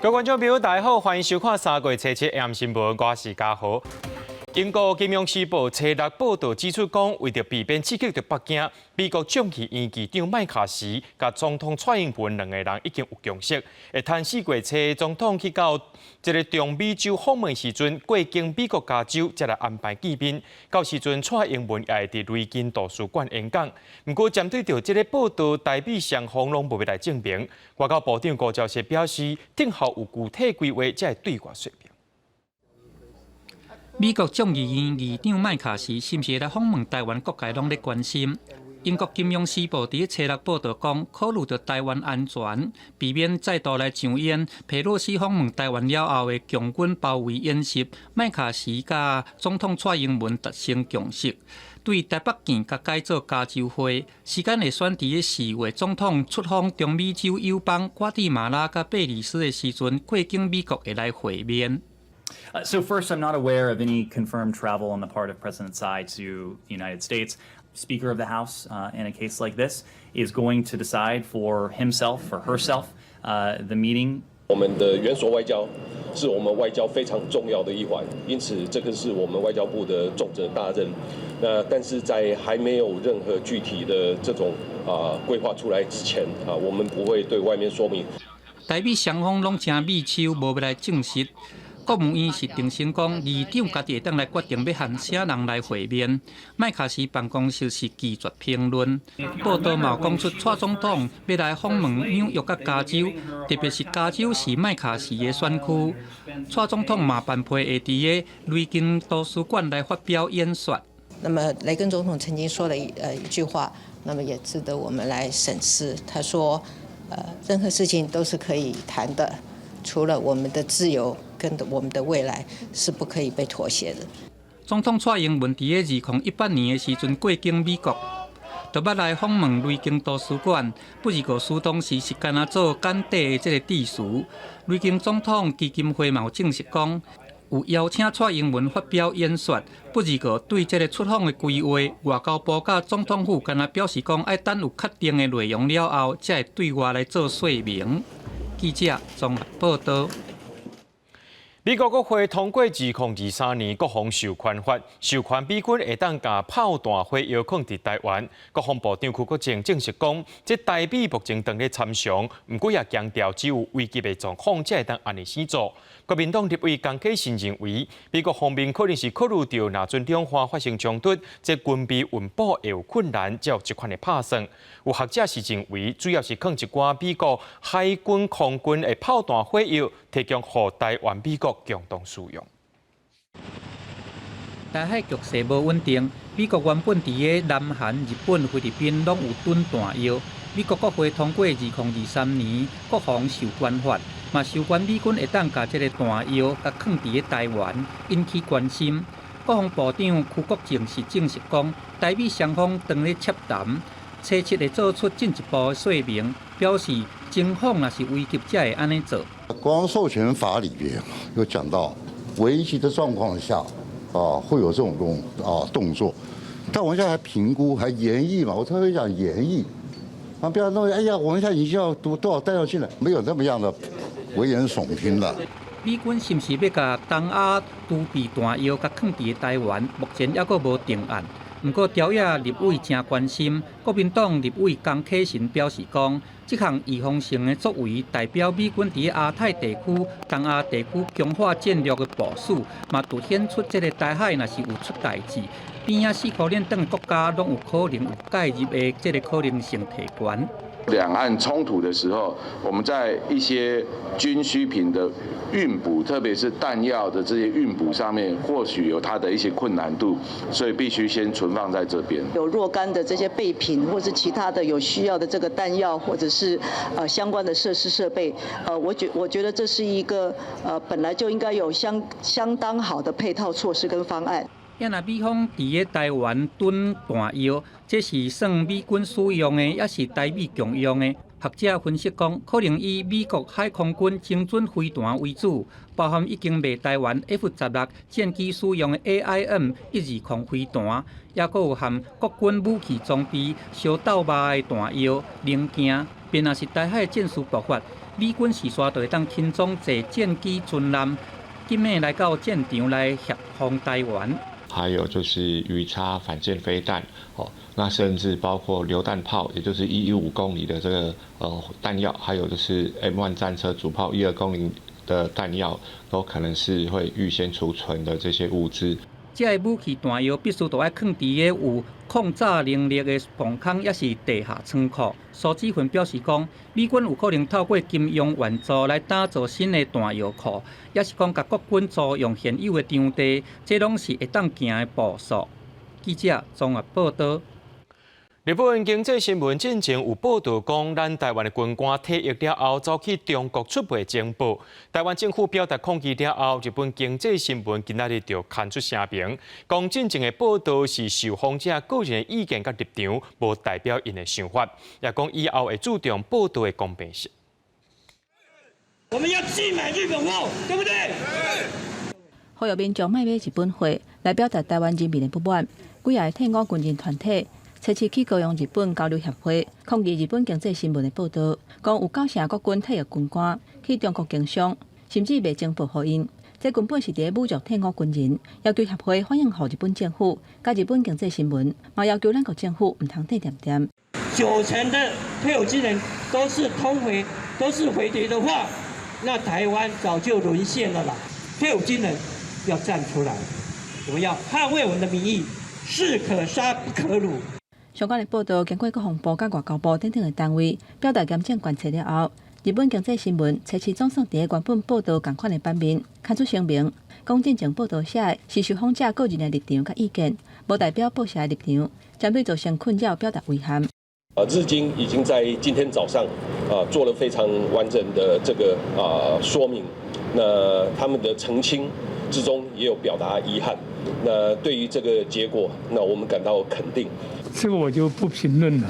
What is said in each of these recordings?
各位观众朋友，大家好，欢迎收看3月7日 AM 新闻，我是嘉豪。英国《金融时报》初六报道指出，讲为着避免刺激到北京，美国众议院议长麦卡锡甲总统蔡英文两个人已经有共识，会趁4月初总统去到这个中美洲访问时阵，过境美国加州，才来安排见面。到时阵，蔡英文也会伫雷根图书馆演讲。不过，针对着这个报道，台美双方拢无要来证明。外交部长高桥社表示，等候有具体规划，才会对外说明。美国众议院议长麦卡锡是毋是来访问台湾，各界拢在关心。英国《金融时报》伫初六报道讲，考虑到台湾安全，避免再度来上演佩洛西访问台湾了后的强军包围演习，麦卡锡甲总统蔡英文达成共识，对台北县甲改做加州会，时间会选伫4月总统出访中美洲友邦瓜地马拉甲贝里斯的时阵，过境美国会来会面。So first, I'm not aware of any confirmed travel on the part of President Tsai to the United States. Speaker of the House, in a case like this, is going to decide for himself or herself the meeting. 我们的元首外交是我们外交非常重要的一环，因此这个是我们外交部的重责大任。但是在还没有任何具体的这种规划出来之前我们不会对外面说明。台美双方拢正美手，无要来证实。国务院是定性讲，议长家己会当来决定要和啥人来会面。麦卡锡办公室是拒绝评论。报道嘛讲出，蔡总统要来访问纽约甲加州，特别是加州是麦卡锡的选区。蔡总统嘛办配会伫个雷根图书馆来发表演说。那么雷根总统曾经说了一句话，那么也值得我们来审视。他说，任何事情都是可以谈的，除了我们的自由跟我们的未来是不可以被妥协的。总统蔡英文伫个2018年的时阵过境美国，就要来访问雷根图书馆。不二国书当时是干做简短的这个致辞。雷根总统基金会嘛有证实讲，有邀请蔡英文发表演说。不二国对这个出访的规划，外交部甲总统府干表示讲，要等有确定的内容了后，才会对外来做说明。记者综合报道。美国国会通过2023年国防授权法，授权美军会当把炮弹火药控伫台湾。国防部长邱国正证实讲，这台美目前正在参详，不过也强调只有危急的状况才会当安尼施做。国民党立委江启臣认为，美国方面可能是考虑到若阵两方发生冲突，这军备运补会有困难，才有这款的拍算。有学者是认为，主要是靠一寡美国海军、空军的炮弹火药，提供予台湾美国共同使用。台海局势无稳定，美国原本伫个南韩、日本、菲律宾拢有囤弹药。美国国会通过2023年国防授权法，嘛授权美军会当把这个弹药甲放伫个台湾，引起关心。国防部长邱国正是证实讲，台美双方当咧洽谈，初7会做出进一步的说明，表示情况若是危急才会安尼做。国防授权法里边有讲到，危急的状况下，会有这种动作，但我们现在还评估，还研议嘛，我特别讲研议，不要认为哎呀，我们现在已经要多少弹药进来，没有这么样的危言耸听了。美军是毋是要甲东亚储备弹药，甲放伫台湾？目前还阁无定案。不过，朝野立委真关心。国民党立委江启臣表示讲，这项预防性的作为，代表美军伫亚太地区、东亚地区强化战略的部署，嘛凸显出这个台海若是有出代志，边仔4个链等国家拢有可能有介入的这个可能性提悬。两岸冲突的时候，我们在一些军需品的运补，特别是弹药的这些运补上面，或许有它的一些困难度，所以必须先存放在这边。有若干的这些备品，或是其他的有需要的这个弹药，或者是相关的设施设备，我觉得这是一个本来就应该有相当好的配套措施跟方案。若美方伫个台湾囤弹药，这是算美军使用的，也是台美共用的。学者分析讲，可能以美国海空军精准飞弹为主，包含已经卖台湾 F-16战机使用的 AIM-120飞弹，也阁有含国军武器装备、小斗肉的弹药零件。便若是台海战事爆发，美军时刷就会当轻装坐战机军舰，今日来到战场来协防台湾。还有就是鱼叉反舰飞弹，那甚至包括榴弹炮，也就是115公里的这个弹药，还有就是 M1 战车主炮12公里的弹药，都可能是会预先储存的这些物资。这个武器弹药必须都要放伫个有抗炸能力的防空，也是地下仓库。苏志芬表示讲，美军有可能透过金融援助来打造新的弹药库，也是讲甲国军租用现有的场地，这拢是会当行的步数。记者综合报道。日本经济新闻之前有报道讲，咱台湾的军官退役了后，走去中国出卖情报。台湾政府表达抗议了后，日本经济新闻今仔日就刊出声明，讲真正的报道是受访者个人的意见甲立场，无代表因的想法，也讲以后会注重报道的公平性。我们要拒买日本货，对不对？呼吁民众卖买日本货，来表达台湾人民的不满。几个退伍军人团体初次去高雄日本交流协会抗议日本经济新闻的报道，讲有9成国军退役军官去中国经商，甚至卖情报给因，这根本是伫侮辱退伍军人。要求协会反映予日本政府，甲日本经济新闻，嘛要求咱国政府唔通点点。9成的退伍军人都是回谍的话，那台湾早就沦陷了啦。退伍军人要站出来，我们要捍卫我们的民意，士可杀不可辱。相关的报道经过国防部甲外交部等等的单位表达严正关切了后，日本经济新闻初次总算伫原本报道同款的版面刊出声明，讲真正报道写的是受访者个人的立场甲意见，无代表报社的立场，针对造成困扰表达遗憾。日经已经在今天早上做了非常完整的这个说明，那他们的澄清之中也有表达遗憾。那对于这个结果，那我们感到肯定。这个我就不评论了，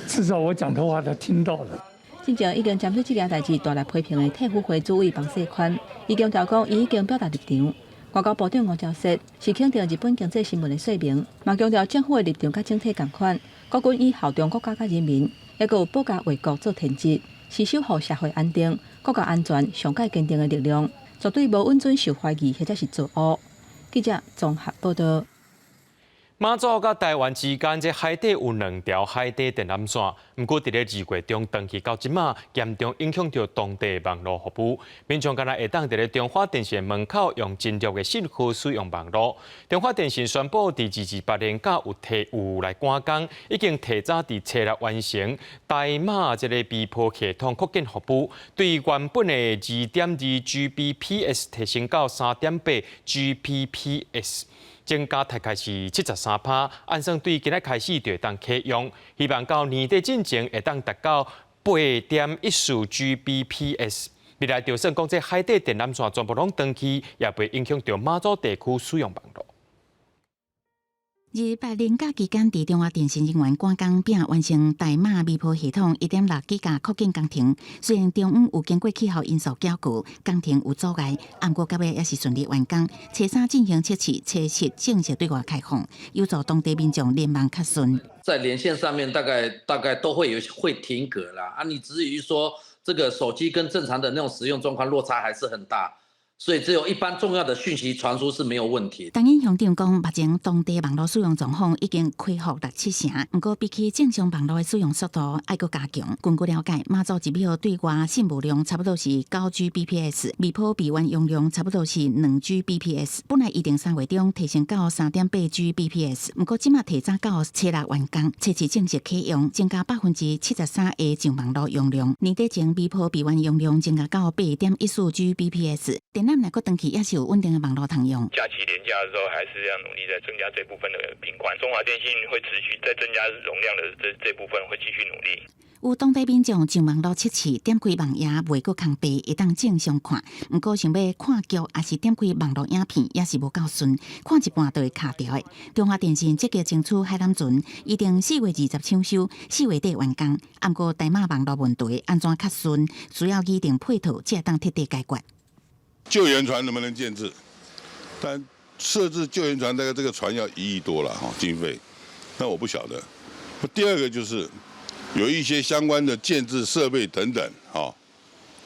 至少我讲的话他听到了。真正已经针对这件代志大力批评的退伍会主委彭世宽，伊强调讲伊已经表达立场。外交部长吴钊燮是肯定日本经济新闻的说明，嘛强调政府的立场甲整体同款，国军以效忠国家甲人民，也有保家卫国做天职，是守护社会安定、国家安全上界坚定的力量，绝对无允准受怀疑或者是作恶。记者综合报道。马祖甲台湾之间，这海底有2条海底电缆线，不过伫咧2月中长期到即马，严重影响到当地网络服务。民众敢若会当伫咧中华电信门口用真弱的信号使用网络。中华电信宣布，伫2028年甲有来赶工，已经提早伫7月完成台马这个微波系统扩建服务，对原本的2.2 Gbps 提升到3.8 Gbps。增加大概是73%，按算对今仔开始就会当启用，希望到年底进前会当达到8.14 Gbps。未来就算讲这海底电缆线全部拢断去，也袂影响到马祖地区使用网络。28年假期间，伫中华电信人员赶工并完成台马微波系统1.6 G 扩建工程。虽然中午有经过气候因素搅局，工程有阻碍，不过到尾也是顺利完工。初三进行测试，测试正式对外开放，有助当地民众联网较顺。在连线上面大概都会停格啦你至于说这个手机跟正常的那种使用状况落差还是很大。所以只有一般重要的讯息传输是没有问题。当然，乡长讲，目前当地网络使用状况已经恢复6-7成，不过比起正常网络的使用速度，还佫加强。根据了解，马祖1秒对外信务量差不多是9 Gbps， 微波备源容量差不多是2 Gbps。本来预定3月中提升到3.8 Gbps， 不过即马提早到7月完工，测试正式启用，增加73%的上网络容量。年底前微波备源容量增加到8.14 Gbps。咱们个长期也是有稳定的网络通用。假期连假的时候，还是要努力在增加这部分的频宽。中华电信会持续在增加容量的这部分会继续努力。有当地民众上网络测试，点开网页未够空白，会当正常看。不过想要看剧，还是点开网络影片，也是无够顺，看一半就会卡掉的。中华电信积极争取海南船，预定4月20抢修，4月底完工。不过台马网络问题安怎较顺，需要拟定配套，才会当彻底解决。救援船能不能建制？但设置救援船，大概这个船要1亿多了经费，那我不晓得。第二个就是有一些相关的建制设备等等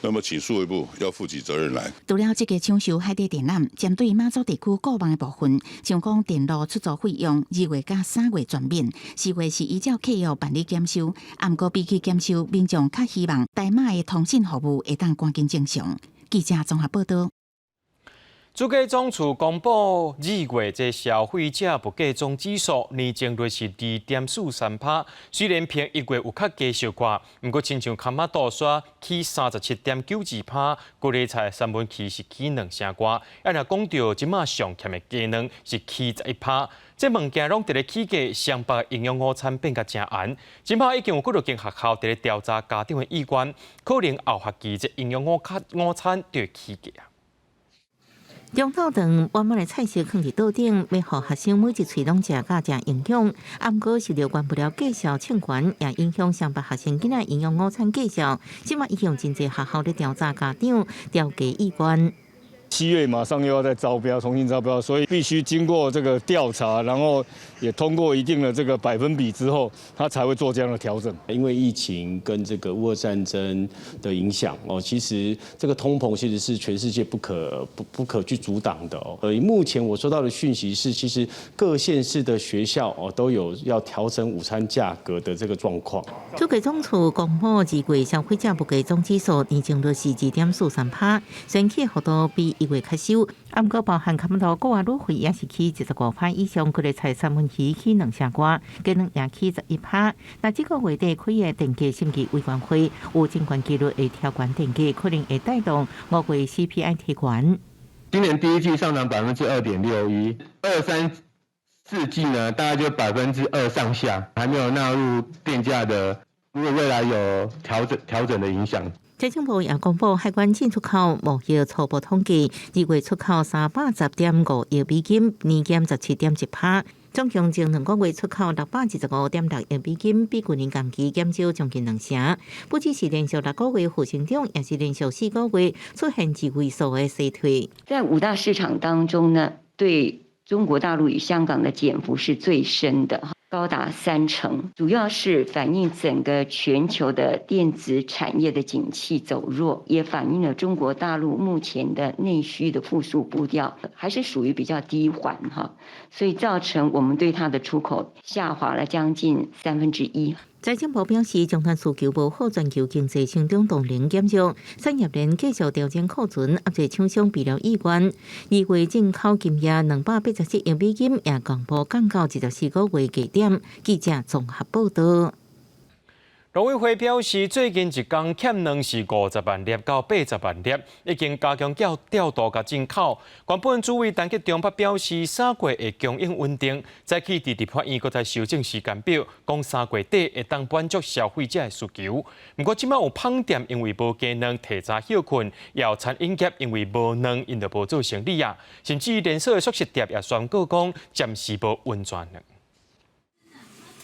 那么请数位部要负起责任来。除了这个抢修海底电缆，针对马祖地区过磅的部分，像讲电路出租费用，2月甲3月全免，4月是依照契约办理检修。不过比起检修，民众较希望台马的通信服务会当赶紧正常。记者综合报道。主计总处公布2月这消费者物价总指数年增率是2.43%，虽然比1月有较低小可，不过亲像坎马多刷起37.92%，高丽菜三文鱼是起2成多，若讲到即马上欠的鸡卵是起11%，这物件拢伫咧起价，双北营养午餐变甲真严。即马已经有几多间学校伫咧调查家长的意愿，可能后学期这营养午餐就会起价。中昼顿完满的菜色放伫桌顶，要互学生每一喙拢食甲真营养。不过受到关不了介绍欠权，也影响上北学生囡仔营养午餐介绍。即马已经真侪学校咧调查家长调价意愿。7月马上又要再招标，重新招标，所以必须经过这个调查，然后也通过一定的这个百分比之后，他才会做这样的调整。因为疫情跟这个乌俄战争的影响其实这个通膨其实是全世界不可去阻挡的目前我收到的讯息是，其实各县市的学校都有要调整午餐价格的这个状况。主计总处公布2月消费者物价总指数年增率是2.43%，升起幅度比1月较少，不过包含差不多购物旅费也是起15%以上，高丽菜三文鱼起2成多，鸡卵也起11%。那这个月底开的电价审计委员会有监管纪律会调悬电价，可能会带动5月 CPI 提悬。今年第一季上涨2.61%，2、3、4季呢大概就2%上下，还没有纳入电价的，如果未来有调整的影响。财政部也公布海关进出口贸易初步统计，2月出口310.5亿美金，年减17.1%。总共前2个月出口615.6亿美金，比去年同期减少将近2成。不只是连续6个月负成长，也是连续4个月出现1位数的衰退。在5大市场当中呢，对中国大陆与香港的减幅是最深的，高达3成，主要是反映整个全球的电子产业的景气走弱，也反映了中国大陆目前的内需的复苏步调还是属于比较低缓所以造成我们对它的出口下滑了将近1/3。财政部表示，中端需求无好，全球经济成长动能减弱，产业链继续调整库存，压制厂商备料意愿。2月进口金额287亿美金，也公布降到14个月低点。记者综合报道。农委会表示，最近一天欠粮是50万粒到80万粒，已经加强调度甲进口。原本主委陈吉仲表示，3月会供应稳定，早起伫立法院搁再修正时间表，讲3月底会当满足消费者的需求。不过，即摆有饭店因为无鸡卵提早休困，也有餐饮业因为无卵，因就无做生意啊。甚至连锁的素食店也宣告讲，暂时无运转了。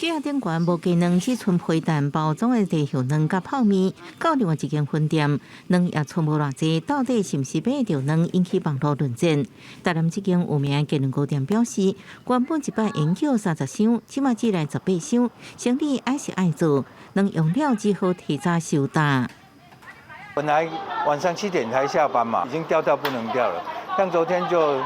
价顶悬无鸡卵，只剩皮蛋包装的地熊卵甲泡面。到另外一间分店，卵也剩无偌济，到底是毋是买着卵，引起网络论战。台南这间有名鸡卵糕店表示，原本一摆研究30箱，即马只来18箱，生意还是爱做，卵用料只好提早收单。本来晚上7点才下班嘛，已经掉到不能掉了。像昨天就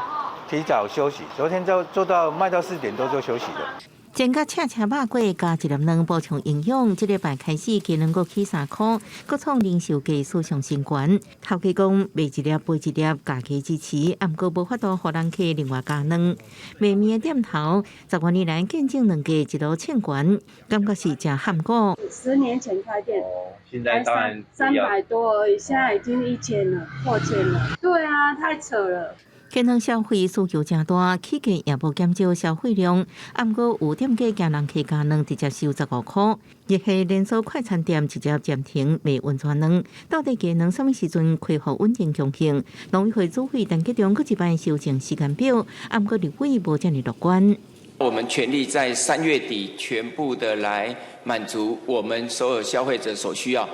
提早休息，昨天就做到卖到4点多就休息了。煎甲赤肉粿加一粒卵补充营养，这礼拜开始鸡卵糕起3块，各创零售价史上新高。头家讲卖一粒赔一粒，价格支持，不过无法度互人客另外加卵。卖面的店头10多年来见证两家一路欠悬，感觉是真喊过。10年前开店，现在当然300多而已，现在已经1000了，破千了。对啊，太扯了。鸡卵消费需求真大，起价也无减少消费量。不过有店家惊人客加卵直接收15块，亦系连锁快餐店直接暂停卖温泉卵。到底鸡卵什么时阵恢复稳定供应？农委会主委陈吉仲搁一摆修正时间表，不过立委无这么乐观。我们全力在3月底全部的来满足我们所有消费者所需要。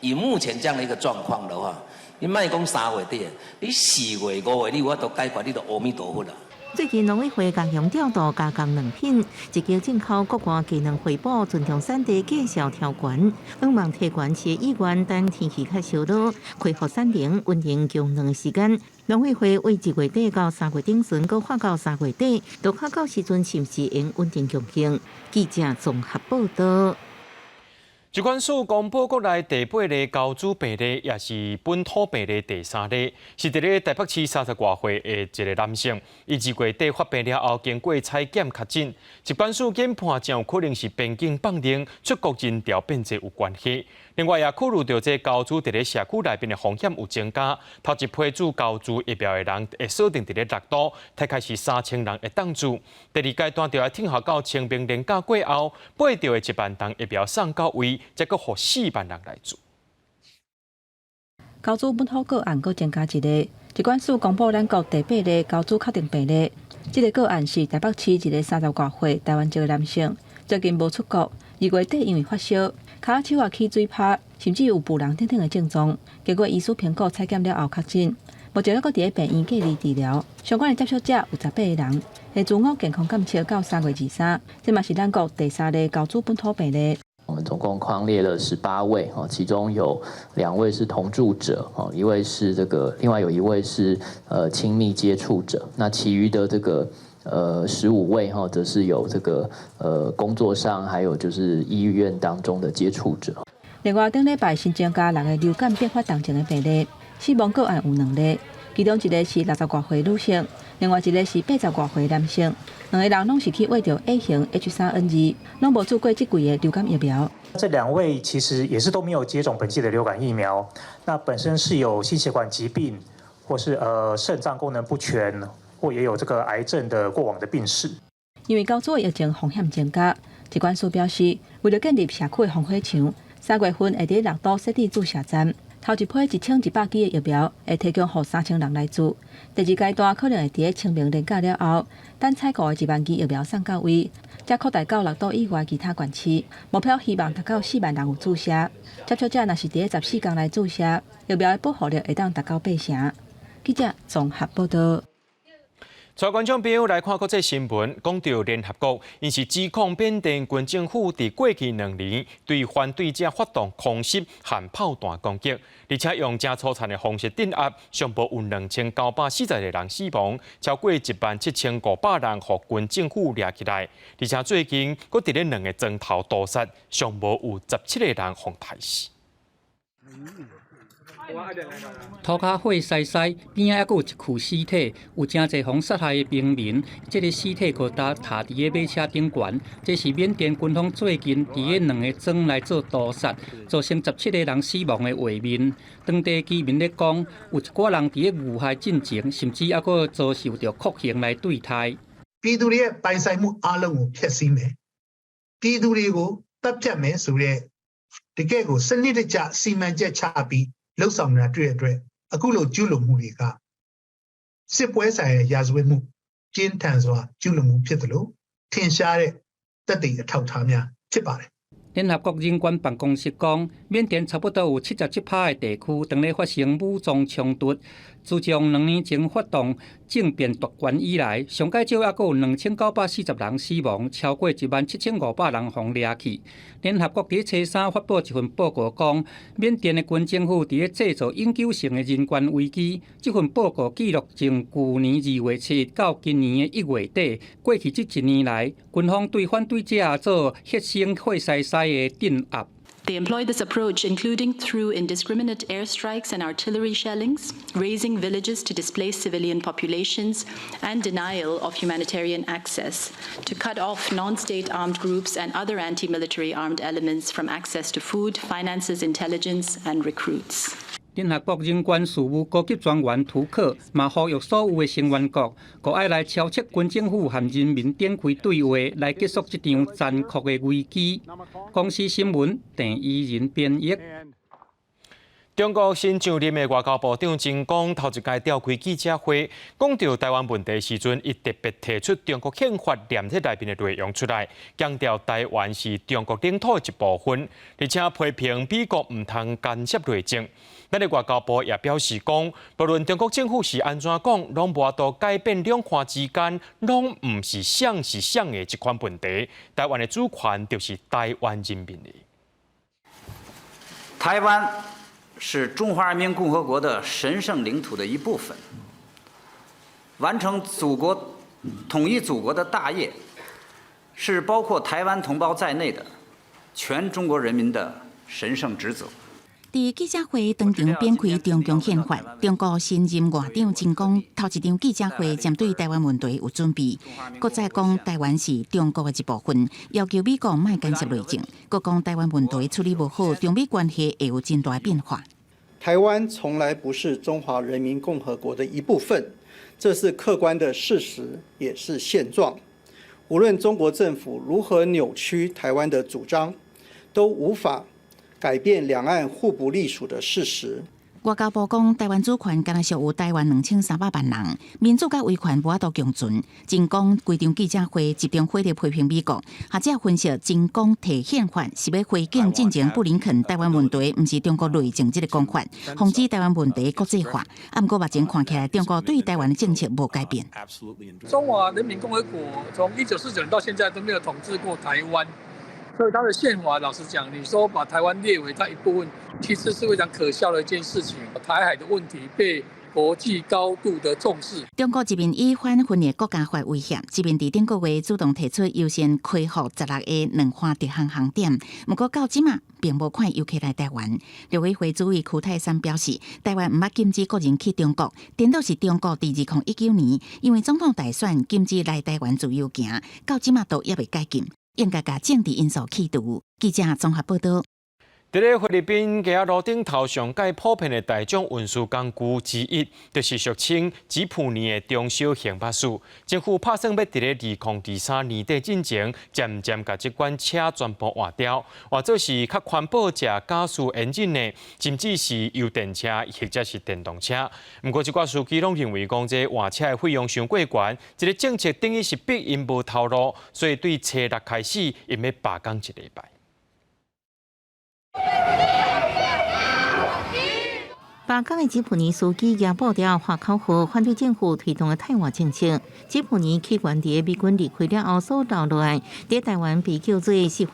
以目前这样的一个状况的话，你莫讲3月底，你4月、5月，你我都解决，你都阿弥陀佛了。最近农委会加强调度加工良品，积极进口国外技能回报，尊重产地介绍条款，希望提悬企业意愿，等天气较烧热，恢复产能运营供两时间。农委会为1月底到3月中旬，搁发到3月底，都看到时阵是毋是用稳定供应。记者综合报道。疾管署公布国内第8例高主病例，也是本土病例第3例，是伫咧台北市30多岁的一个男性。伊2月底发病了后，经过采检确诊，疾管署研判真有可能是边境放零出国人潮变多有关系。另外也考虑到这高主伫咧社区内面的风险有增加，头一批注高主疫苗的人会锁定伫咧6都，大概是3000人会当注。第2阶段就要听候到清明连假过后，买到的1万ton疫苗送到位，再搁予4万人来注。高主本土个案搁增加1例，疾管署公布咱国第8例高主确定病例。这个个案是台北市一个30多岁台湾籍的男性，最近无出国，2月底因为发烧。骹手也起水泡，甚至有浮人等等的症状。结果医师评估采检了后确诊，目前还搁伫咧病院隔离治疗。相关的接触者有18个人，会自我健康监测到3月23，这嘛是咱国第3例高主本土病例。我们总共匡列了18位，其中有2位是同住者，一位是另外有1位是亲密接触者，那其余的15位则是有工作上，还有就是医院当中的接触者。另外，顶礼拜新增加6个流感并发重症的病例，死亡个案有2例，其中1个是60多岁女性，另外1个是80多岁男性，2个人拢是去喂到 A 型 H3N2，拢无注过这季的流感疫苗。这2位其实也是都没有接种本季的流感疫苗，那本身是有心血管疾病或是肾脏功能不全，或也有癌症的过往的病史。因为高主的疫情风险增加，疾管署表示，为了建立社区的防火墙，3月份会伫6都设置注射站，头一批1100剂的疫苗会提供予3000人来注。第2阶段可能会伫咧清明连假了后，等采购的1万剂疫苗送到位，再扩大到6都以外其他县市。目标希望达到4万人有注射。接触者若是伫咧14天来注射，疫苗的保护力会当达到8成。记者综合报道。带观众朋友来看国际新闻，讲到联合国，因是指控缅甸军政府伫过去2年对反对者发动空袭和炮弹攻击，而且用真粗残的方式镇压，上报有2940个人死亡，超过17500人被军政府抓起来，而且最近佫伫咧2个砖头屠杀，上无有17个人被杀死。涂骹火西西，边仔还有一具尸体，有真侪被杀害的平民。这个尸体搁搭伫咧马车顶悬，这是缅甸军方最近伫咧2个庄来做屠杀，造成17个人死亡的画面。当地居民咧讲，有一寡人伫咧遇害进前，甚至还搁遭受到酷刑来对待。比如咧，拜西木阿楞有血腥的，比如咧个搭只美术咧，这个生理的只西面只差别。六上面对，啊，古老九龙木里个，是不会在亚洲木，今天说九龙木撇的路，天下的得地的头他面700嘞。联合国人权办公室讲，缅甸差不多有77%的地区当咧发生武装冲突。自从2年前发动政变夺权以来，上届少还有2940人死亡，超过17500人被抓去。联合国伫初3发布一份报告讲，缅甸的军政府伫咧制造永久性的人权危机。这份报告记录从去年2月7日到今年的1月底，过去这1年来，军方对反对者做血腥火西西的镇压。They employ this approach, including through indiscriminate airstrikes and artillery shellings, razing villages to displace civilian populations, and denial of humanitarian access, to cut off non-state armed groups and other anti-military armed elements from access to food, finances, intelligence, and recruits. 联合国人权事务高级专员图克嘛呼吁所有的成员国，各爱来敲切军政府和人民展开对话，来结束这场残酷的危机。公司新闻，郑依仁编译。中国新上任的外交部长秦刚头一届召开记者会，讲到台湾问题时阵，伊特别提出中国宪法念在内面的内容出来，强调台湾是中国领土的一部分，而且批评美国唔通干涉内政。咱的外交部也表示讲，不论中国政府是安怎讲，拢无法度改变两岸之间拢唔是谁的一款问题。台湾的主权就是台湾人民的。台湾是中华人民共和国的神圣领土的一部分，完成统一祖国的大业，是包括台湾同胞在内的全中国人民的神圣职责。伫记者会当场编开中共宪法，中国新任外长秦刚头一场记者会针对台湾问题有准备，搁再讲台湾是中国的一部分，要求美国莫干涉内政，搁讲台湾问题处理不好，中美关系会有真大变化。台湾从来不是中华人民共和国的一部分，这是客观的事实，也是现状。无论中国政府如何扭曲台湾的主张，都无法改变两岸互不隶属的事实。外交部讲，台湾主权敢若属有台湾2300万人，民主甲威权无法度共存。秦刚规场记者会集中火力批评美国，学者分析秦刚提宪法是要回敬进前布林肯台湾问题，毋是中国内政这个讲法，防止台湾问题国际化。啊，不过目前看起来，中国对台湾的政策无改变。中华人民共和国从1949年到现在都没有统治过台湾。所以他的宪法，老实讲，你说把台湾列为它一部分，其实是非常可笑的一件事情。台海的问题被国际高度的重视。中国一面以反分裂国家法威胁，一面伫顶个月主动提出优先开放16个两岸直航航点，不过到即嘛并无看游客来台湾。陆委会主委邱泰山表示，台湾毋捌禁止国人去中国，颠倒是中国伫2019年因为总统大选禁止来台湾自由行，到即嘛都也未解禁。应该把政治因素去除。记者综合报道。伫咧菲律宾街路顶头上界普遍的大众运输工具之一，就是俗称吉普尼的中小型巴士。政府打算要伫咧2023年底之前，渐渐把这款车全部换掉，或者是较环保、加速引进的，甚至是油电车或者是电动车。不过，这寡司机拢认为讲这换车的费用伤过悬，这个政策等于是逼因无头路，所以对初六开始，因要罢工1礼拜。罢工的吉普尼司机也报掉花口河反对政府推动的泰华政策。吉普尼起源伫美军离开了后所留落来，伫台湾被叫做1/4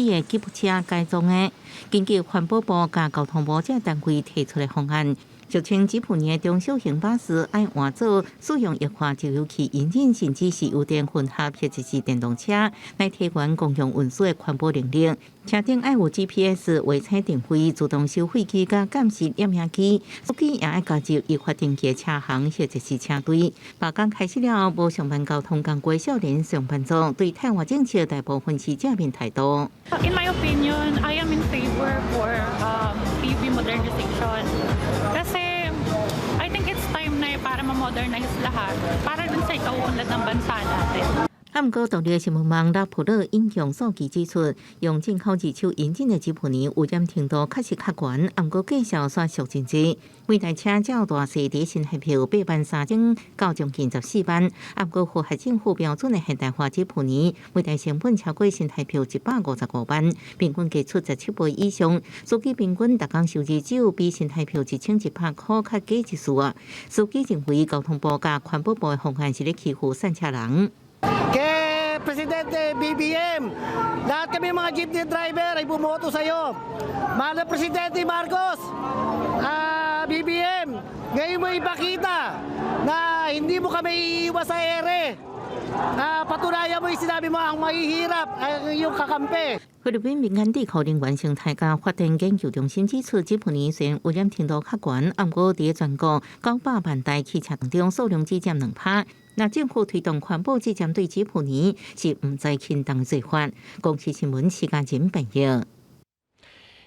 的吉普车改装的。根据环保部甲交通部这单位提出的方案，俗称吉普尼的中小型巴士爱换做使用液化石油气引擎，甚至是油电混合或者是电动车来提悬公共运输的环保能力。车顶爱有 GPS 卫星定位、自动收费机甲监视验影机，司机也爱加入易发定期车行或者是车队。罢工开始了后，无上班交通工具少年上班族对泰华政策大部分是正面态度。In my opinion, I am in favor for PUP modernization. Kasi I think it's time na para ma-modernize lahat para dun sa ikaunlad ng bansa natin. 不过，独立新闻网拉普勒引用数据指出，用进口二手引进的吉普尼污染程度确实较悬，不过计销算俗真济。每台车较大细伫新台票83000到将近14万，不过符合政府标准的现代化吉普尼，每台成本超过新台票155万，平均价出17倍以上。司机平均每工收入只有比新台票1100块较低一丝啊。司机认为交通部甲环保部的方案是咧欺负散车人。Presidente BBM, lahat kami mga jeepney driver ay bumoto sa iyo. Mahal na Presidente Marcos, BBM, ngayon mo ipakita na hindi mo kami iiwas sa ere. Patunayan mo yung sinabi mo ang mahihirap, yung kakampi. 菲律宾民间地壳能源生态甲发展研究中心指出，吉普尼虽然污染程度较悬，不过伫全国900万台汽车当中，数量只占2%。那政府推动环保只针对吉普尼是毋知轻重做法。公司新闻时间前报道。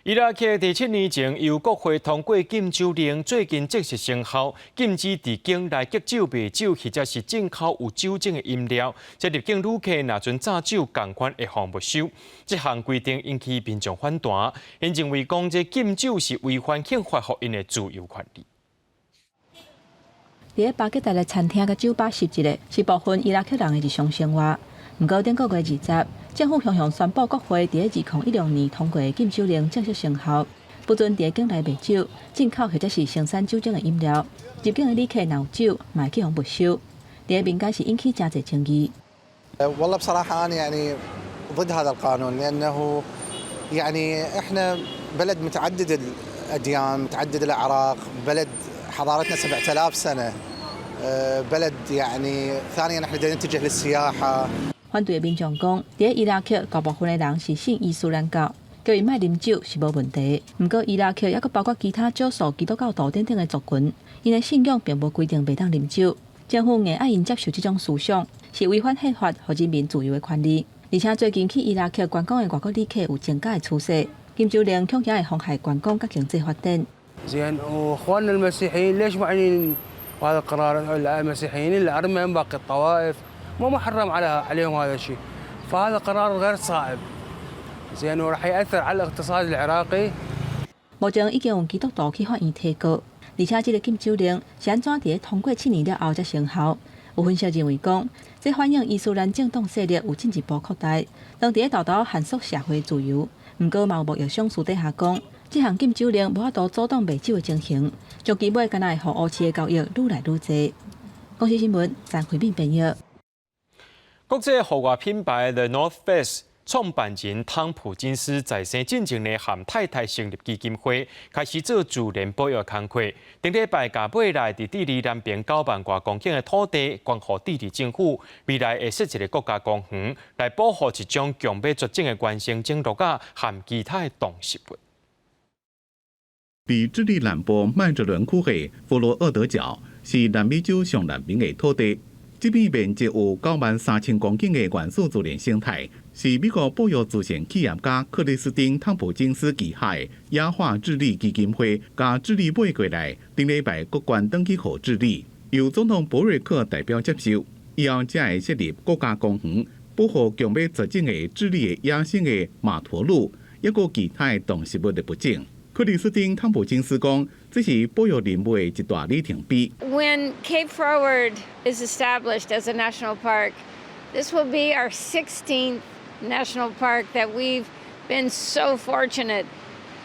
伊拉克第7年前由国会通过禁酒令，最近正式生效，禁止伫境内结酒、卖酒或者是进口有酒精的饮料。这入境旅客若准炸酒共款一项没收。这项规定引起民众反弹，因认为讲这禁酒是违反宪法赋予的自由权利。伫巴格达的餐厅甲酒吧实质的是部分伊拉克人的日常生活。不过，顶个月20，政府向宣布国会伫2016年通过的禁酒令正式生效，不准伫境内卖酒、进口或者是生产酒精的饮料。入境的旅客若有酒，嘛继续没收。伫民间是引起真侪争议。والله بصراحة أنا يعني ضد هذا القانون لأنه يعني إحنا بلد متعدد الأديان متعدد الأعراق بلد حضارتنا 7000 سنة بلد يعني ثانيا إحنا بدنا نتجه للسياحة。反对的民众讲，伫伊拉克大部分的人是信伊斯兰教，叫伊莫啉酒是无问题。不过伊拉克也阁包括其他少数基督教徒等等的族群，因的信仰并无规定袂当啉酒。政府硬要因接受这种思想，是违反宪法和人民自由的权利。而且最近去伊拉克观光的外国旅客有增加的趋势，禁酒令恐惊会妨害观光甲经济发展。زين واخواننا المسيحيين ليش معنيين بهذا القرار المسيحيين الارمن باقي الطوائف ما حرم عليهم هذا الشيء فهذا قرار غير صائب زين وراح ياثر على الاقتصاد العراقي。目前已经有基督徒去法院提告，而且这个禁酒令是安怎伫通过7年了后才生效？有分析认为讲，这反映伊斯兰政党势力有进一步扩大，当伫豆豆限缩社会自由。不过，嘛有牧业上私底下讲，这项禁酒令无法度阻挡卖酒的情形，将基本敢若会互乌市的交易愈来愈侪。公司新闻陈慧敏编译。国际户外品牌 The North Face 创办人汤普金斯在生进前呢，和太太成立基金会，开始做自然保育工作。顶礼拜甲买来伫智利南边9万多公顷的土地，捐予智利政府，未来会设一个国家公园来保护一种强要绝种的原生种鹿仔和其他的动植物。伫智利南部麦哲伦区的弗罗厄德角是南美洲上南边的土地。这片面积有93000公顷的原始自然生态，是美国保育自然企业家克里斯汀·汤普金斯旗下的亚化智利基金会甲智利买过来，顶礼拜国捐登记予智利，由总统博瑞克代表接受，以后才会设立国家公园，保护强要绝种的智利的野生的马驼鹿，抑个其他的动植物的物种。克里斯汀·汤普金斯讲，这是保育任务的一大里程碑。When Cape Froward is established as a national park, this will be our 16th national park that we've been so fortunate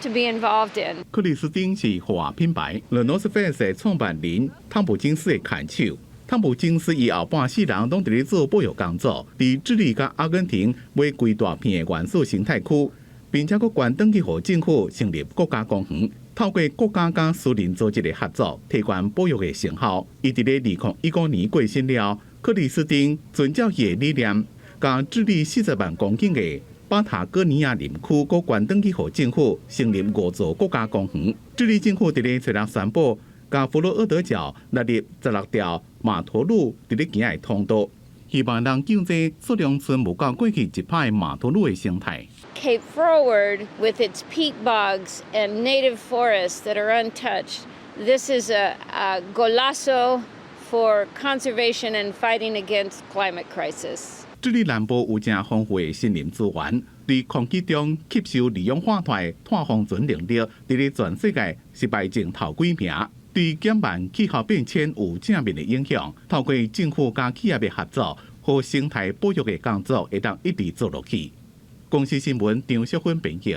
to be involved in. 克里斯汀是户外品牌 The North Face 的创办人汤普金斯的看手。汤普金斯以后半世人拢伫咧做保育工作，伫智利甲阿根廷买规大片的原始生态区。并且佫捐登记予政府成立国家公园，透过国家甲私人组织的合作，提悬保育的成效。伊伫咧2015年过身了，克里斯汀遵照伊的理念，将智利40万公顷的巴塔哥尼亚林区佫捐登记予政府，成立5座国家公园。智利政府伫咧找人宣布，将弗罗厄德角纳入16条马驼鹿伫咧行的通道，希望能救济数量存无到过去一派的马驼鹿的生态。Cape Froward, with its peat bogs and native forests that are untouched, this is a golazo for conservation and fighting against climate crisis. 智利南部有正丰富的森林资源，伫空气中吸收二氧化碳的碳封存能力，伫咧全世界是排前头几名。对减慢气候变迁有正面的影响，透过政府甲企业的合作，和生态保育的工作会当一直做落去。公司新闻张淑芬编译。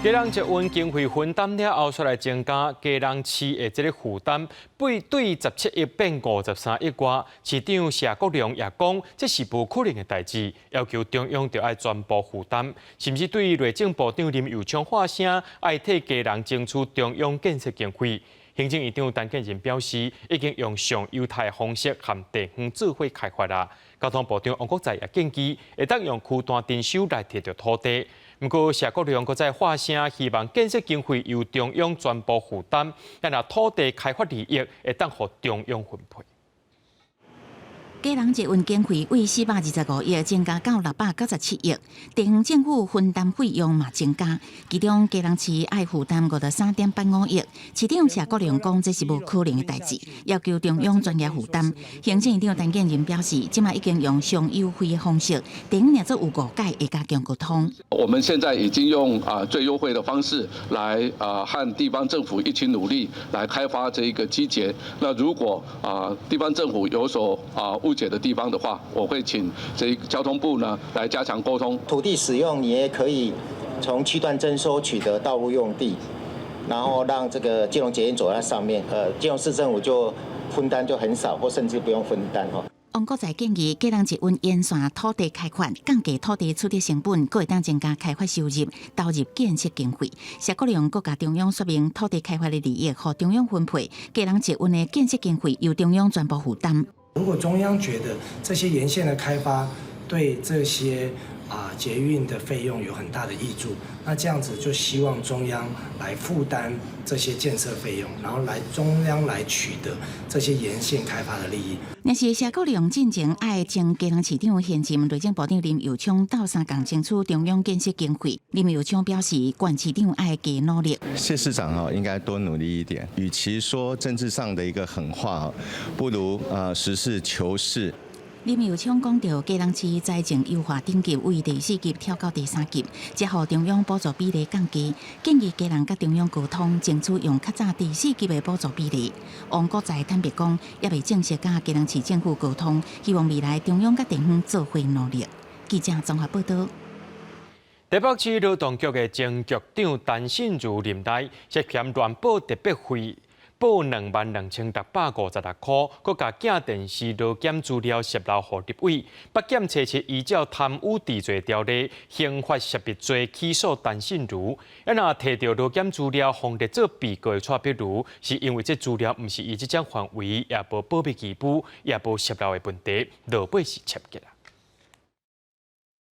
家人结婚经费分担了后，出来增加家人饲的这个负担，对17亿变53亿外。市长谢国良也讲，这是不可能的代志，要求中央就要全部负担，甚至对内政部长林佑昌发声，要替家人争取中央建设经费。行政院长陈建仁表示，已经用上优待的方式和地方智慧开发啦。交通部长王国材也建议，会当用区段征收来摕到土地。不过，谢国良搁再发声，希望建设经费由中央全部负担，但若土地开发利益会当予中央分配。家人节运经费为425亿增加到697亿，地方政府分担费用嘛增加，其中家人市爱负担53.85亿。市长谢国良讲，这是无可能的代志，要求中央专业负担。行政院长陈建仁表示，即卖已经用上优惠的方式，地方业者有误解，会加强沟通。我们现在已经用最优惠的方式来和地方政府一起努力来开发这一个基捷。那如果地方政府有所误解的地方的话，我会请交通部呢来加强沟通。土地使用你也可以从区段征收取得道路用地，然后让这个基隆捷运走在上面，基隆市政府就分担就很少，或甚至不用分担哦。王国才建议，家人捷运沿线土地开发，降低土地处理成本，佫会当增加开发收入，投入建设经费。谢国良佫甲中央说明土地开发的利益，互中央分配，家人捷运的建设经费由中央全部负担。如果中央觉得这些沿线的开发对这些捷运的费用有很大的益处，那这样子就希望中央来负担这些建设费用，然后中央来取得这些沿线开发的利益。若是谢国良进前爱将基隆市长现任内政部长林右昌斗相共争取中央建设经费，林右昌表示，县市长爱加努力。谢市长应该多努力一点，与其说政治上的一个狠话，不如实事求是。林右昌讲到，基隆市财政优化等级为第4级跳到第3级，接互中央补助比例降低，建议家人甲中央沟通，争取用较早第4级的补助比例。王国才坦白讲，也未正式甲基隆市政府沟通，希望未来中央甲地方做伙努力。记者综合报道。台北市劳动局的前局长陈信如任内涉嫌乱报特别费。报22656块，佮甲镜电视劳检资料泄露予立委，北检查出依照贪污治罪条例，刑法涉别罪起诉陈信如。若摕到劳检资料，放列做被告的蔡碧如，是因为这资料毋是伊即种范围，也无保密期簿，也无泄露的问题，落尾是切结啦。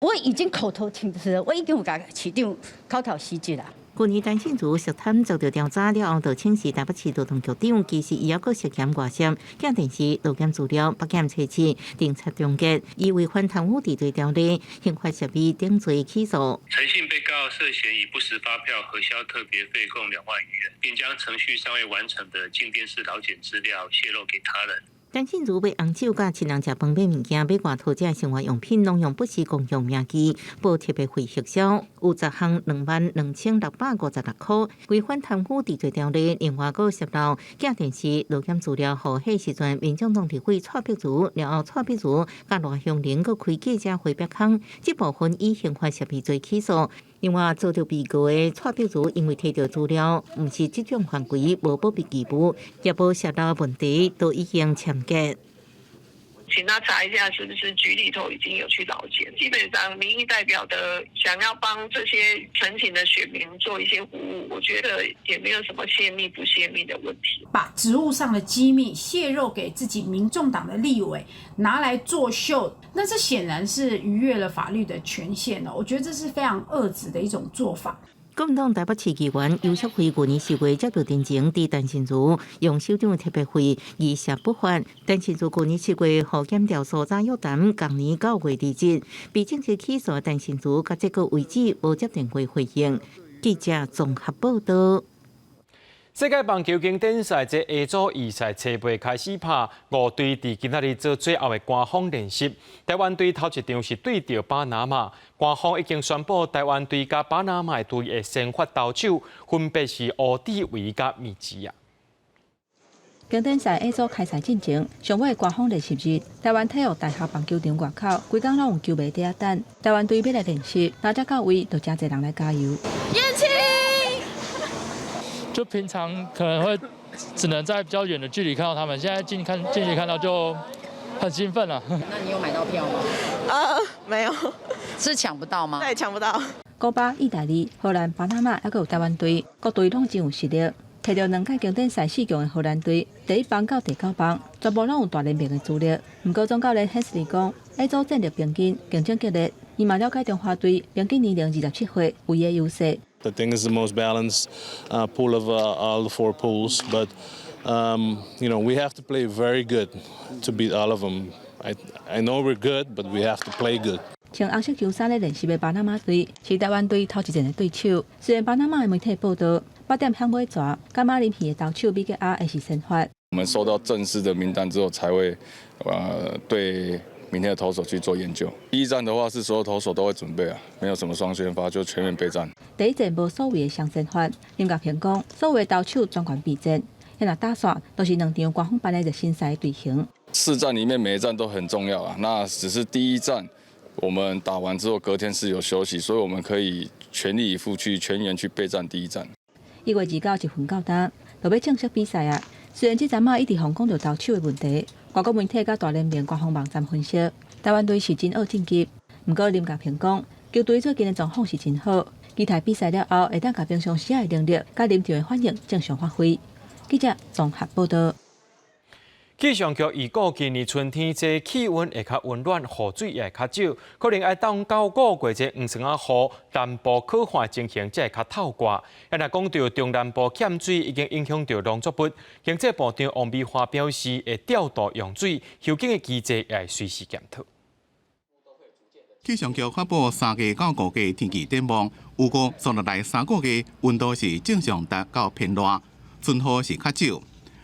我已经口头请辞，我已经有甲市长口头示示啦。去年陈信如涉贪遭到调查了后，就请示台北市劳动局长，其实伊还阁涉嫌外泄镜电视劳检资料，北检查处定察终结，以违反贪污治罪条例，刑法涉别定罪起诉。陈姓被告涉嫌以不实发票核销特别费共2万余元，并将程序尚未完成的进电视劳检资料泄露给他人。陈信如被红酒甲亲人食饭买物件，买外头者生活用品，拢用不实公用名义报特别费核销，有10项22656块，违反贪污治罪条例。另外，佫泄露镜电视劳检资料，互迄时阵民众党立委蔡碧如，然后蔡碧如甲罗香玲佫开记者会曝光，这部分以刑法涉别罪起诉。另外，遭到被告的蔡碧如，因为摕到资料毋是这种范围，无保密期簿，也无泄露问题，都已经签结。请他查一下，是不是局里头已经有去劳检？基本上，民意代表的想要帮这些陈情的选民做一些服务，我觉得也没有什么泄密不泄密的问题。把职务上的机密泄露给自己民众党的立委，拿来作秀，那这显然是逾越了法律的权限了。我觉得这是非常恶质的一种做法。国民党台北市议员游锡堉去年4月接到电情，对陈信如用首长特别费疑涉不法。陈信如去年4月互检调搜查约谈，同年9月2日被正式起诉。陈信如到这个为止无接电话回应。记者综合报道。世界棒球经典赛在下组预赛初赛开始拍，5队伫今仔日做最后的官方练习。台湾队头一场是对着巴拿马，官方已经宣布台湾队甲巴拿马队的先发投手分别是乌迪维甲米吉亚。经典赛 A 组开赛进前，上尾官方练习日，台湾体育大学棒球场外口，规工拢有球迷伫遐等。台湾队要来练习，哪只到位，就真侪人来加油。就平常可能会只能在比较远的距离看到他们，现在近距离看到就很兴奋了。那你有买到票吗？没有，是抢不到吗？对，抢不到。古巴、意大利、荷兰、巴拿马，还有台湾队，各队拢真有实力。摕到2届经典赛4强的荷兰队，第1棒到第9棒，全部拢有大联盟的资历。不过总教练 Hensley 讲 ，A 组战力平均，竞争激烈。伊嘛了解中华队平均年龄27岁，有伊的优势。I think it's the most balanced pool of all the 4 pools, but we have to play very good to beat all of them. I know we're good, but we have to play good. 穿红色球衫咧练习的巴拿马队是台湾队头一阵的对手。虽然巴拿马的媒体报道8点向尾蛇，甲马林鱼的投手比较阿会是先发。我们收到正式的名单之后，才会对明天的投手去做研究。第一站的话是所有投手都会准备啊，没有什么双先发，就全面备战。第一站无所谓的双先发，林家平讲，所谓投手专权备战，因若打线都是两场官方办的热身赛队形。4站里面每一站都很重要啊，那只是第一站我们打完之后，隔天是有休息，所以我们可以全力以赴去全员去备战第一站。1月29日分到达，就要正式比赛啊！虽然这阵一直讲到投手的问题，外国媒体甲大联盟官方网站分析，台湾队是真恶晋级。不过林家平讲，球队最近的状况是真好，期待比赛了后会当甲平常时的能力甲临场的反应正常发挥。记者综合报道。气象局预估今年春天这气温会较温暖，雨水也会较少，可能要等到5月这黄霜啊雨，南部可旱情形才会较透挂。若讲到中南部欠水已经影响到农作物，经济部长王美花表示会调度用水，后景的机制也会随时检讨。气象局发布3月到5月天气展望，预估接落来3个月温度是正常达到偏热，春雨是较少。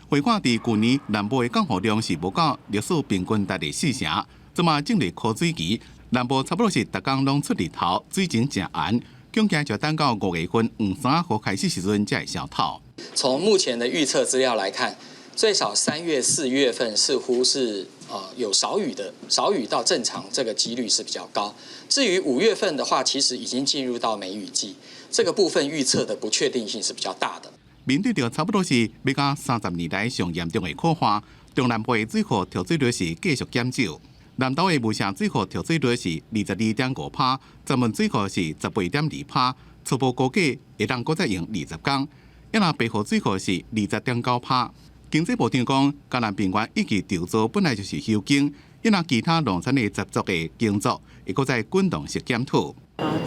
回看伫去年南部的降雨量是无到历史平均值的4成，即马正入枯水期，南部差不多是逐工拢出日头，水情正暗，恐惊就等到5月份黄衫雨开始时阵才会消透。从目前的预测资料来看，最少3月、4月份似乎是有少雨的，少雨到正常这个几率是比较高。至于5月份的话，其实已经进入到梅雨季，这个部分预测的不确定性是比较大的。面对着差不多是要到30年来上严重的酷旱，中南部的水库调水率是继续减少。南投的雾城水库调水率是22.5%，闸门水库是18.2%，初步估计会当再用20天。一那北河水库是20.9%。经济部长讲，嘉南平原以及稻作本来就是休耕，一那其他农产的杂作的耕作，会搁再滚动式检讨。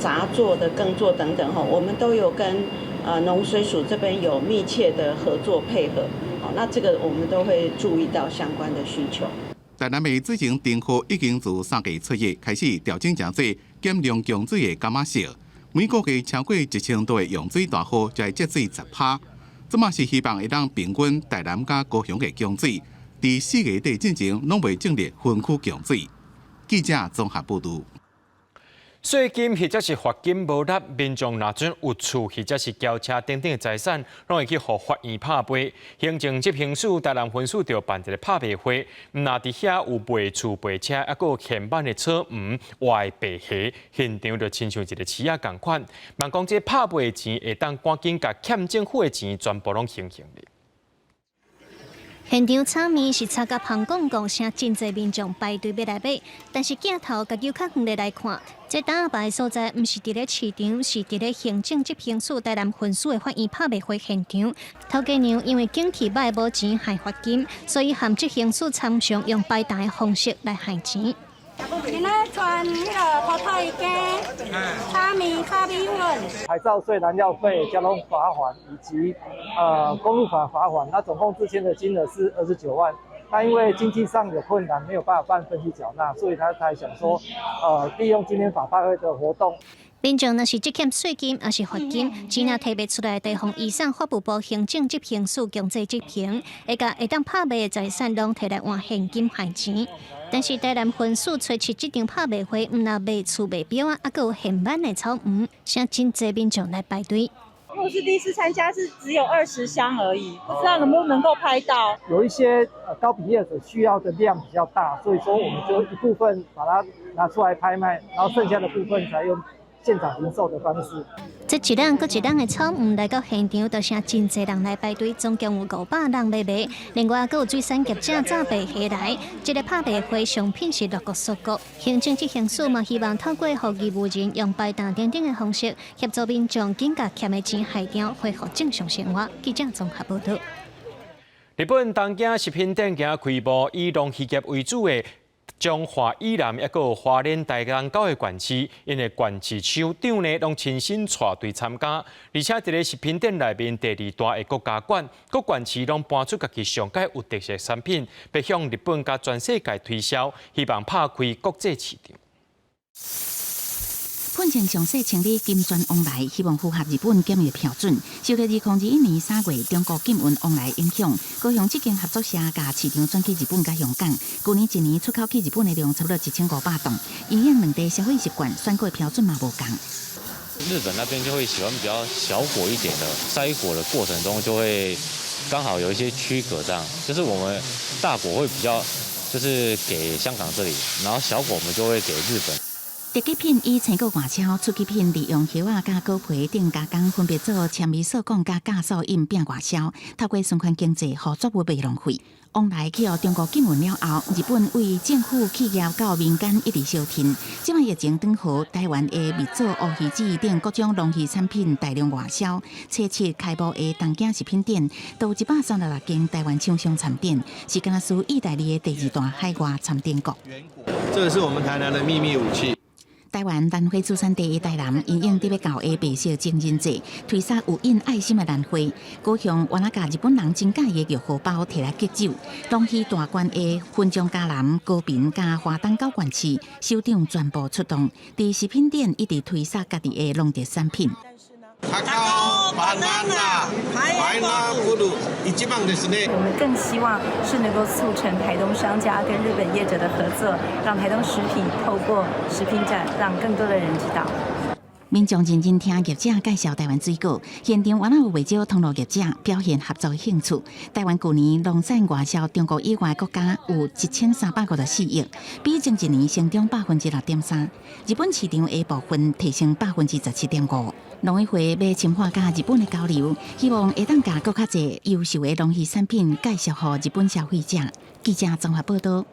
杂作的耕作等等我们都有跟农水署这边有密切的合作配合，那这个我们都会注意到相关的需求。台南的水情灯库已经自3月初一开始调整真济，减量供水的柑仔色，每个月超过1000度的用水大户就会节水10%。这嘛是希望会当平均台南甲高雄的供水，伫4月底进前拢未正列分区供水。记者综合报道。税金或者是罚金无纳，民众若准有厝或者是轿车等等的财产，拢会去互法院拍卖。行政执行署台南分署就办一个拍卖会，毋但伫遐有卖厝卖车，还佫有现版的车鱼、活的白虾，现场就亲像一个市仔共款。万讲这拍卖的钱会当赶紧甲欠政府的钱全部拢还了。现场场面是插甲香港讲声，真侪民众排队要来买，但是镜头甲游客远咧来看，这打牌所在毋是伫咧市场，是伫咧行政执行署台南分署的法院拍卖会现场。头家娘因为经济歹无钱还罚金，所以含执行署参详用摆档的方式来还钱。今仔穿迄个土腿鸡、炒米、咖米粉、牌照税、燃料费、交通罚款以及公路法罚款，那总共之前的金额是29万。他因为经济上有困难，没有办法办分期缴纳，所以他才想说，利用今天法拍会的活动。民众若是积欠税金，还是罚金，钱若提不出来，地方移送法务部行政执行署强制执行，会当拍卖的财产拢摕来换现金还钱。但是台南分署找出这场拍卖会，毋但卖厝卖表啊，还佫有现版的草鱼，请真侪民众来排队。我是第一次参加，是只有20箱而已，不知道能不能够拍到。有一些高比业者需要的量比较大，所以说我们就一部分把它拿出来拍卖，然后剩下的部分才用现场零售的方式。这一人搁一人的草鱼来到现场，就请真侪人来排队，总共有500人来买。另外，搁有水产业者炸白虾来。这个拍卖会商品是陆国属国，行政执行署嘛希望透过互义务人用摆档等等的方式，协助民众紧甲欠的钱还掉，恢复正常生活。记者综合报道。日本东京食品店行开幕，以农渔业为主的中华以南也有花莲台东9个县市，因为县市首长呢，拢亲身带队参加，而且伫个食品店内面第2大的国家馆，各县市拢搬出家己上届有特色产品，要向日本甲全世界推销，希望拍开国际市场。喷泉详细清理金砖往来，希望符合日本检疫标准。受到2021年3月中国禁运往来影响，高雄这间合作社甲市场转去日本甲香港。去年一年出口去日本的量差不多1500吨，因应两地消费习惯、选购标准嘛无同。日本那边就会喜欢比较小火一点的，筛火的过程中就会刚好有一些区隔，这样就是我们大火会比较就是给香港这里，然后小火我们就会给日本。特级品以青果外销，出级品利用叶仔甲果皮等加工，分别做纤维塑钢甲加速饮变外销，透过循环经济，互作物袂浪费。往来去互中国禁运了后，日本为政府、企业到民间一直消停。即摆疫情转好，台湾的蜜枣、乌鱼子等各种农渔产品大量外销。初七开幕的东京食品店，都136间台湾厂商参店，是甘肃意大利的第2大海外参店国。这个是我们台南的秘密武器。台湾兰花主产地的台南，因应特别搞的白色情人节，推出有印爱心的兰花。高雄原来甲日本人真介意的玉荷包摕来结酒，龙溪大关的分钟嘉南、高屏甲花东9县市首长全部出动，伫食品店一直推出家己的农特产品。我们更希望是能够促成台东商家跟日本业者的合作，让台东食品透过食品展，让更多的人知道。民众认真听业者介绍台湾水果，现场原来有不少通路业者表现合作的兴趣。台湾去年农产外销中国以外国家有1354亿，比前一年成长6.3%。日本市场的部分提升17.5%。农委会要深化甲日本的交流，希望会当甲更较侪优秀的农渔产品介绍予日本消费者。记者综合报道。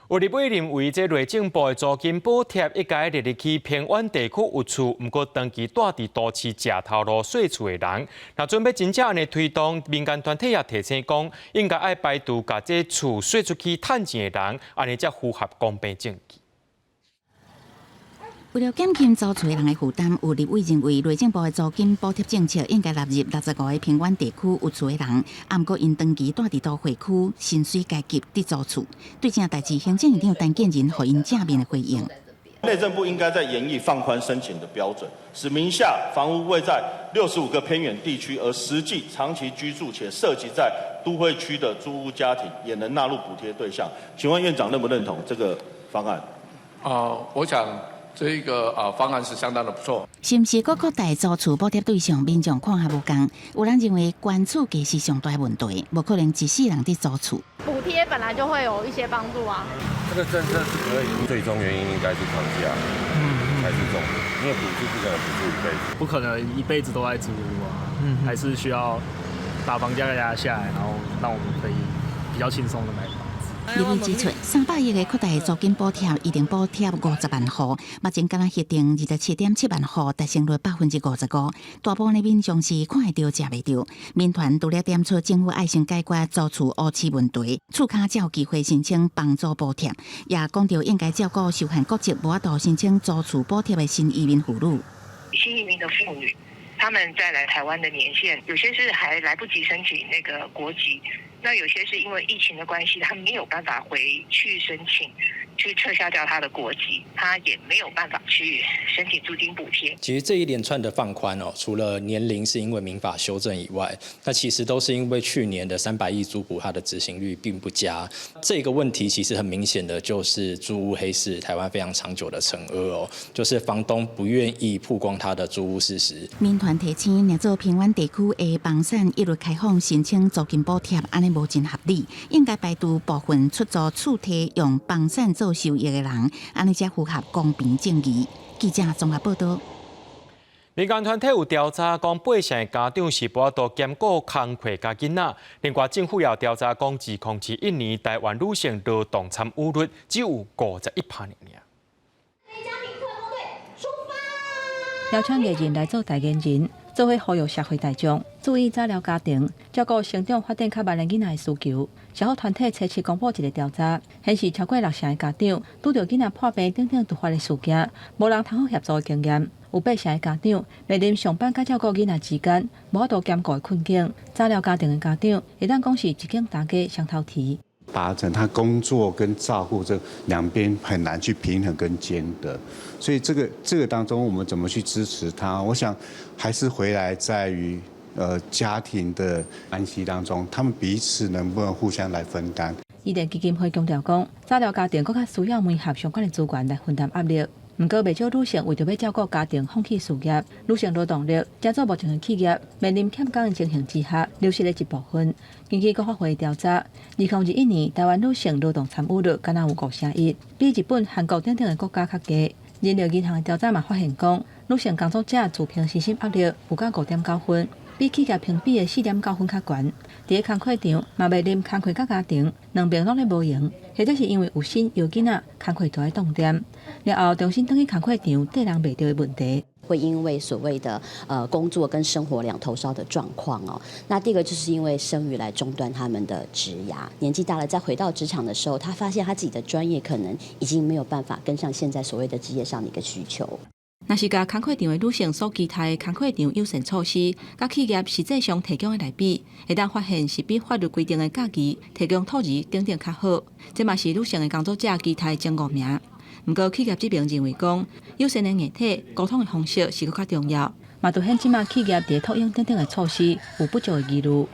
有立委认为，这内政部的租金补贴一概列入去偏远地区有厝，不过长期住伫都市食头路细厝的人，若准备真正安尼推动，民间团体也提醒讲，应该爱排除甲这厝税出去趁钱的人，安尼才符合公平正义。为了减轻租厝的人的负担，有立委认为内政部的租金补贴政策应该纳入65个偏远地区有厝的人，不过因长期住伫都会区，薪水阶级伫租厝。对这代志，行政院长陈建仁回应正面的回应。内政部应该在研议放宽申请的标准，使名下房屋位在65个偏远地区，而实际长期居住且涉及在都会区的租屋家庭也能纳入补贴对象。请问院长认不认同这个方案？我想。这个方案是相当的不错。是不是各扩大租厝补贴对象，民众看法无同。有人认为关厝价是上大问题，无可能一世人伫租厝。补贴本来就会有一些帮助啊。这个政策是可以，最终原因应该是房价，才是重点。因为补助不可能补助一辈子，不可能一辈子都在租屋啊，还是需要把房价压下来，然后让我们可以比较轻松的买房。立委指出，300亿的扩大租金补贴，一定补贴50万户，目前敢若核定27.7万户，达成率55%。大部分的民众是看会到、食袂到。民团除了点出政府爱先解决租厝乌市问题，厝卡才有机会申请帮助补贴，也讲到应该照顾受限国籍无法度申请租厝补贴的新移民妇女。新移民的妇女，他们在来台湾的年限，有些是还来不及申请那个国籍。那有些是因为疫情的关系，他没有办法回去申请，去撤销掉他的国籍，他也没有办法去申请租金补贴。其实这一连串的放宽除了年龄是因为民法修正以外，那其实都是因为去年的300亿租补它的执行率并不佳。这个问题其实很明显的就是租屋黑市台湾非常长久的惩恶就是房东不愿意曝光他的租屋事实。民团提醒，若做偏远地区的房产一律开放申请租金补贴，安尼无真合理，应该排除部分出租厝体用房产做收益的人，安尼才符合公平正义。记者综合报道。民间团体有调查讲，8成的家长是无法度兼顾工课甲囡仔。另外，政府也调查讲，2021年台湾女性劳动参与率只有51%。邀请艺人来做代言人，做伙呼吁社会大众注意早疗家庭，照顾成长发展较慢的囡仔的需求。社福团体初次公布一个调查，显示超过60%的家长拄到囡仔破病等等突发的事件，无人通好协助的经验。有80%的家长面临上班甲照顾囡仔之间无法度兼顾的困境。早疗家庭的家长，会当讲是一经大家双头提。达成他工作跟照顾这两边很难去平衡跟兼得，所以这个当中我们怎么去支持他？我想还是回来在于家庭的关系当中，他们彼此能不能互相来分担。伊甸基金会强调讲，早疗家庭更较需要媒合相关的资源来分担压力。不过，不少女性为着要照顾家庭，放弃事业，女性劳动力加做目前的企业面临欠工的情形之下，流失了一部分。根据国发会调查，2021年台湾女性劳动参与率敢若有5%，比日本、韩国等等的国家较低。人力银行的调查嘛发现讲，女性工作者自评身心压力有到5.9分，比企业评比的4.9分较悬。伫个工课场嘛袂啉工课甲家庭两边拢咧无闲，或者是因为有薪有囡仔，工课就爱动点。了后重新返去工课场，对人袂到的问题。会因为所谓的工作跟生活两头烧的状况哦，那第二个就是因为生育来中断他们的职涯，年纪大了再回到职场的时候，他发现他自己的专业可能已经没有办法跟上现在所谓的职业上的一个需求。若是甲工课场的女性所期待的工课场优先措施，甲企业实际上提供的来比，会当发现是比法律规定的假期提供托儿等等较好。这嘛是女性的工作者期待的前5名。不过，企业这边认为讲，友善的硬体、沟通的方式是更较重要，嘛凸显即马企业伫托婴等等的措施有不足的疑虑。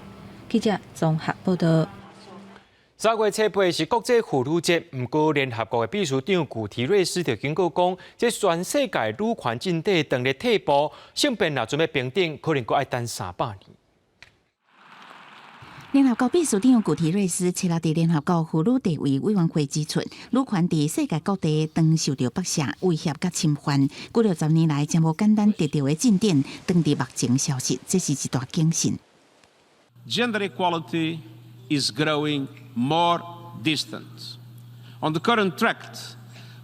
记者综合报道。3月7日是国际妇女节，不过联合国的秘书长古提瑞斯就警告讲，这全世界女权进程当咧退步，性别若准备平等，可能阁要等300年。联合国秘书长古提瑞斯7日伫联合国妇女地位委员会指出，女权伫世界各地当受到剥削、威胁甲侵犯，过60年来将无简单得到的进展，当伫目前消失，这是一大警讯。Gender equality is growing more distant. On the current track,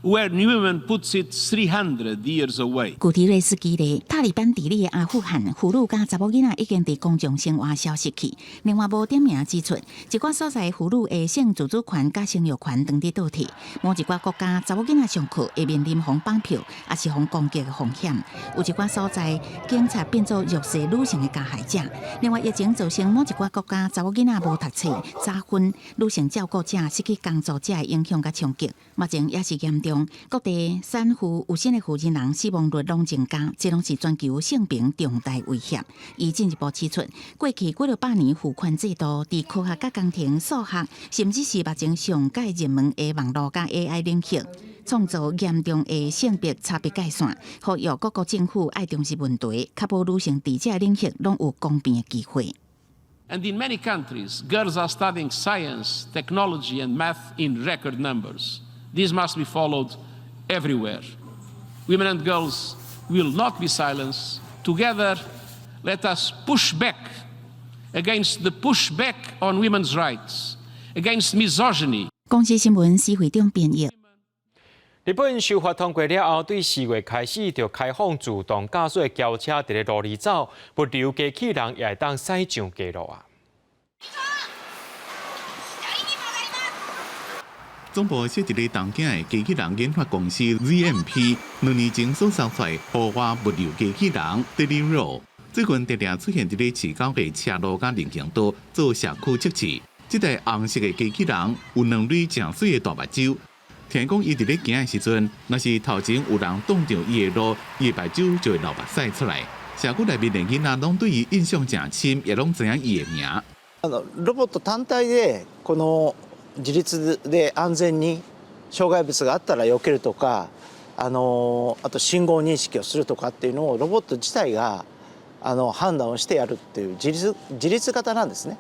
where Newman puts it 300 years away. 古提瑞斯基咧，塔利班治理的阿富汗妇女甲查某囡仔已经伫公众生活消失去。另外，无点名指出，一寡所在妇女的性自主权甲生育权当伫倒退。某一寡国家查某囡仔上课会面临防绑票，也是防攻击的风险。有一寡所在，警察变作弱势女性的加害者。另外，疫情造成某一寡国家查某囡仔无读册、早婚、女性照顾者失去工作者的影响甲冲击，目前也是严重。各地产妇有新的妇人死亡率拢增加，这拢是全球性平重大威胁。伊进一步指出，过去几600年父权制度伫科学甲工程、数学，甚至是目前上界热门的网络甲 AI 领域，创造严重的性别差别界线。呼吁各国政府爱重视问题，确保女性伫这领域拢有公平的机会。And in many countries, girls are studying science, technology, and math in record numbers. This must be followed everywhere. Women and girls will not be silenced. Together, let us push back against the pushback on women's rights, against misogyny. 公司新闻司会长编译。日本修法通过了后，对4月开始就开放自动驾驶的轿车伫咧路里走，不留机器人也会当驶上街路啊。总部设置伫东京的机器人研发公司 ZMP， 2年前所造出豪华物流机器人 Deliveroo， 最近常常出现伫咧市郊的车路甲人行道做社区测试。这台红色的机器人有2对正水的大目睭，听讲伊伫咧行的时阵，若是头前有人挡着伊的路，伊的目睭就会流目屎出来。社区内面的囡仔拢对伊印象真深，也拢知影伊的名。ロボット単体でこの自立で安全に障害物があったら避けるとか、あと信号認識をするとかっていうのをロボット自体が判断をしてやるっていう自立型なんですね。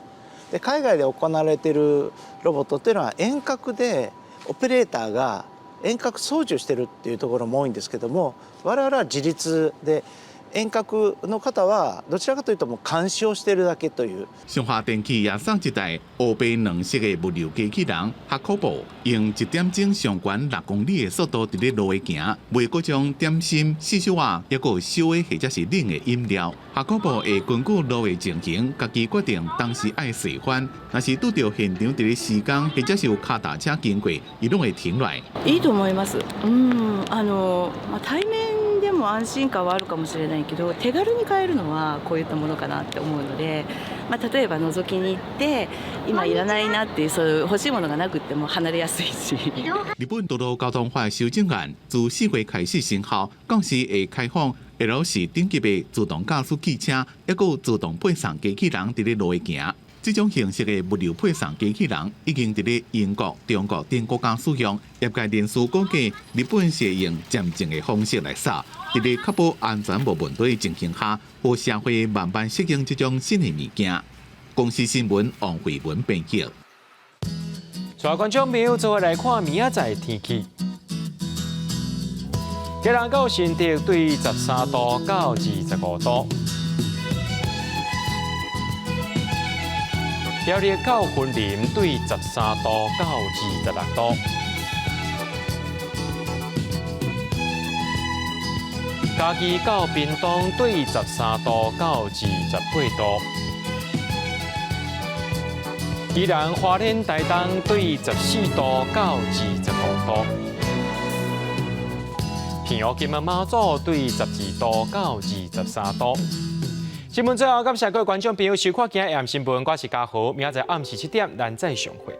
で海外で行われているロボットっていうのは遠隔でオペレーターが遠隔操縦してるっていうところも多いんですけども、我々は自立で遠隔の方はどちらかというともう監視をしているだけという。上下電器也送一台黑白两色的物流机器人，学科部用1点钟上悬6公里的速度伫咧路下行，卖各种点心、四小啊，抑个烧的或者是冷的饮料。学科部会根据路的情形，家己决定当时爱释翻。若是拄到现场伫咧施工，或者是有卡达车经过，伊拢会停落来。いいと思います。対面でも安心感はあるかもしれないけど、手軽に買えるのはこういったものかなって思うので、例えば覗きに行って今いらないなっていうそういう欲しいものがなくっても離れやすいし。日本道路交通法修正案自4月开始生效，届时会开放 L4等级的自动驾驶汽车，抑个自动配送机器人伫咧路下行。这种形式的物流配送机器人已经伫咧英国、中国等国家使用。业界人士估计，日本是用渐进的方式来扫，伫咧确保安全无问题的情形下，让社会慢慢适应这种新的物件。公司新闻王慧文编辑。各位观众朋友，做伙来看明仔载天气。吉兰到新竹对13度到25度。 苗栗到云林对13度到26度，嘉义到屏东对13度到28度，宜兰花莲台东对14度到25度，平湖金门马祖对12度到23度。 新闻最后，感谢各位观众朋友收看今日AM新闻，我是嘉豪，明仔载暗时7点咱再相会。